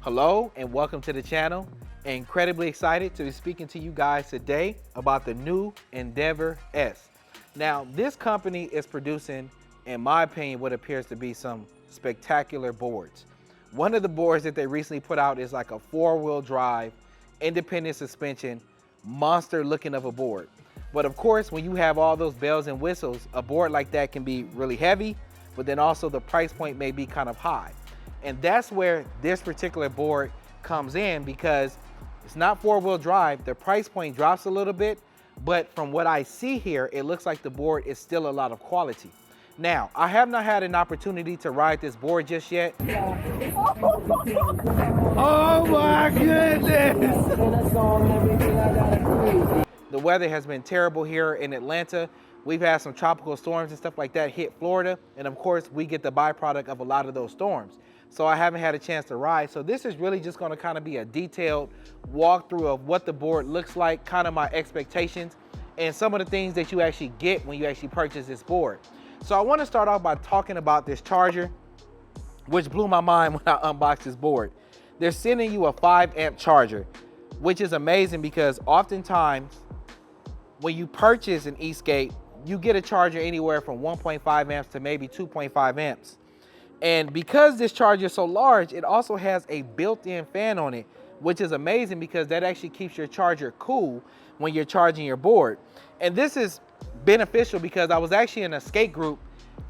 Hello and welcome to the channel. Incredibly excited to be speaking to you guys today about the new Endeavor S. Now, this company is producing, in my opinion, what appears to be some spectacular boards. One of the boards that they recently put out is like a four-wheel drive, independent suspension, monster looking of a board. But of course, when you have all those bells and whistles, a board like that can be really heavy, but then also the price point may be kind of high. And that's where this particular board comes in, because it's not four-wheel drive. The price point drops a little bit, but from what I see here, it looks like the board is still a lot of quality. Now, I have not had an opportunity to ride this board just yet. Oh my goodness! The weather has been terrible here in Atlanta. We've had some tropical storms and stuff like that hit Florida, and of course, we get the byproduct of a lot of those storms. So I haven't had a chance to ride. So this is really just gonna kind of be a detailed walkthrough of what the board looks like, kind of my expectations, and some of the things that you actually get when you actually purchase this board. So I wanna start off by talking about this charger, which blew my mind when I unboxed this board. They're sending you a 5-amp charger, which is amazing because oftentimes when you purchase an e-skate, you get a charger anywhere from 1.5 amps to maybe 2.5 amps. And because this charger is so large, it also has a built-in fan on it, which is amazing because that actually keeps your charger cool when you're charging your board. And this is beneficial because I was actually in a skate group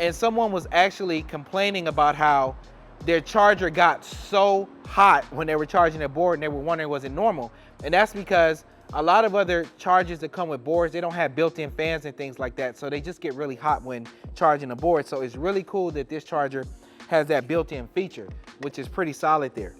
and someone was actually complaining about how their charger got so hot when they were charging their board, and they were wondering, was it normal? And that's because a lot of other chargers that come with boards, they don't have built-in fans and things like that, so they just get really hot when charging a board. So it's really cool that this charger has that built-in feature, which is pretty solid there.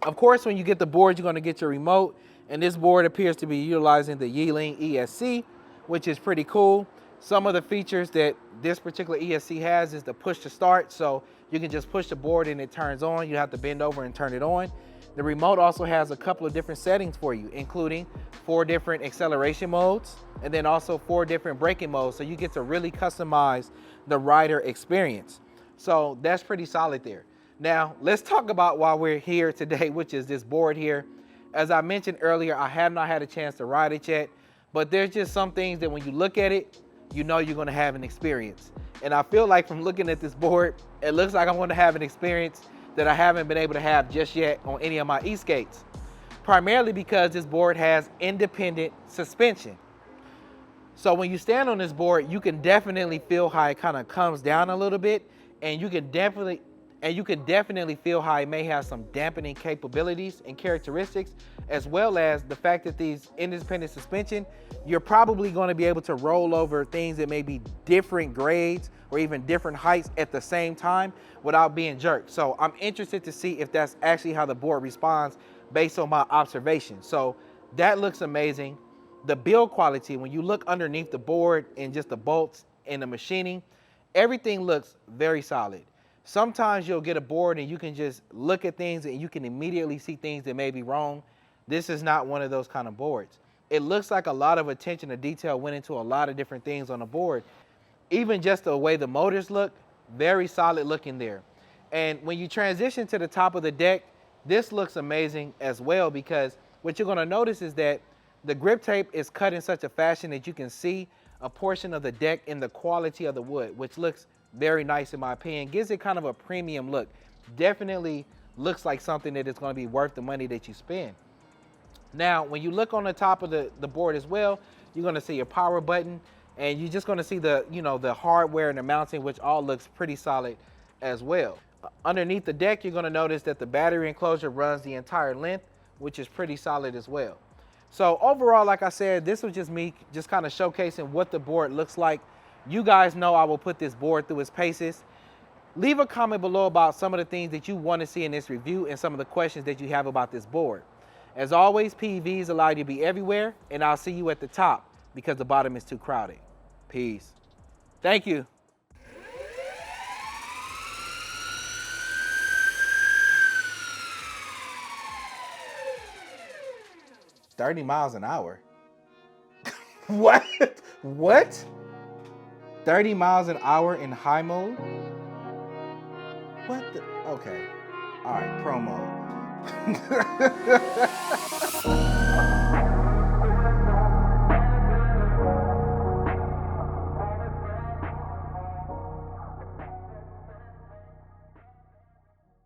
Of course, when you get the board, you're gonna get your remote, and this board appears to be utilizing the Yeeling ESC, which is pretty cool. Some of the features that this particular ESC has is the push to start, so you can just push the board and it turns on. You have to bend over and turn it on. The remote also has a couple of different settings for you, including 4 different acceleration modes, and then also 4 different braking modes, so you get to really customize the rider experience. So that's pretty solid there. Now, let's talk about why we're here today, which is this board here. As I mentioned earlier, I have not had a chance to ride it yet, but there's just some things that when you look at it, you know you're gonna have an experience. And I feel like from looking at this board, it looks like I'm gonna have an experience that I haven't been able to have just yet on any of my e-skates. Primarily because this board has independent suspension. So when you stand on this board, you can definitely feel how it kind of comes down a little bit, and you can definitely feel how it may have some dampening capabilities and characteristics, as well as the fact that these independent suspension, you're probably going to be able to roll over things that may be different grades or even different heights at the same time without being jerked. So I'm interested to see if that's actually how the board responds based on my observation. So that looks amazing. The build quality, when you look underneath the board and just the bolts and the machining, everything looks very solid. Sometimes you'll get a board and you can just look at things and you can immediately see things that may be wrong. This is not one of those kind of boards. It looks like a lot of attention to detail went into a lot of different things on the board. Even just the way the motors look, very solid looking there. And when you transition to the top of the deck, this looks amazing as well, because what you're gonna notice is that the grip tape is cut in such a fashion that you can see a portion of the deck in the quality of the wood, which looks very nice in my opinion. Gives it kind of a premium look. Definitely looks like something that is going to be worth the money that you spend. Now, when you look on the top of the board as well, you're going to see your power button, and you're just going to see the, the hardware and the mounting, which all looks pretty solid as well. Underneath the deck, you're going to notice that the battery enclosure runs the entire length, which is pretty solid as well. So overall, like I said, this was just me just kind of showcasing what the board looks like. You guys know I will put this board through its paces. Leave a comment below about some of the things that you want to see in this review and some of the questions that you have about this board. As always, PVs allow you to be everywhere, and I'll see you at the top because the bottom is too crowded. Peace. Thank you. $30 miles an hour. What? What? 30 miles an hour in high mode? What the? Okay. All right, pro mode.